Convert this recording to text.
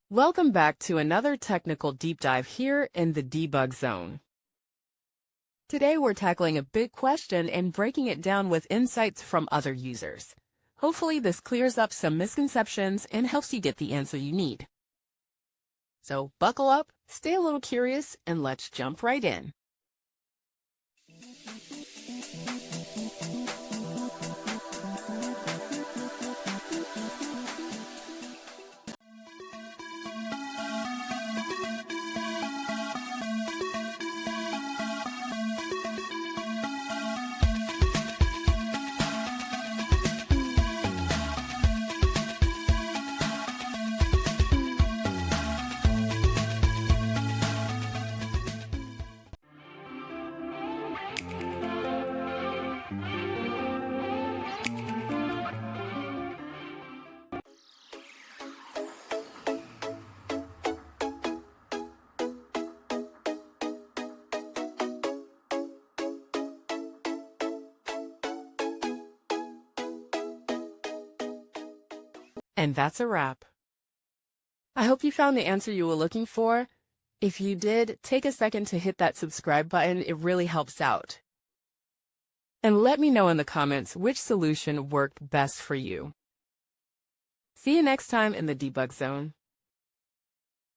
Welcome back to another technical deep dive here in the debug zone. Today we're tackling a big question and breaking it down with insights from other users. Hopefully this clears up some misconceptions and helps you get the answer you need. So buckle up, stay a little curious, and let's jump right in. And that's a wrap. I hope you found the answer you were looking for. If you did, take a second to hit that subscribe button. It really helps out. And let me know in the comments which solution worked best for you. See you next time in the debug zone.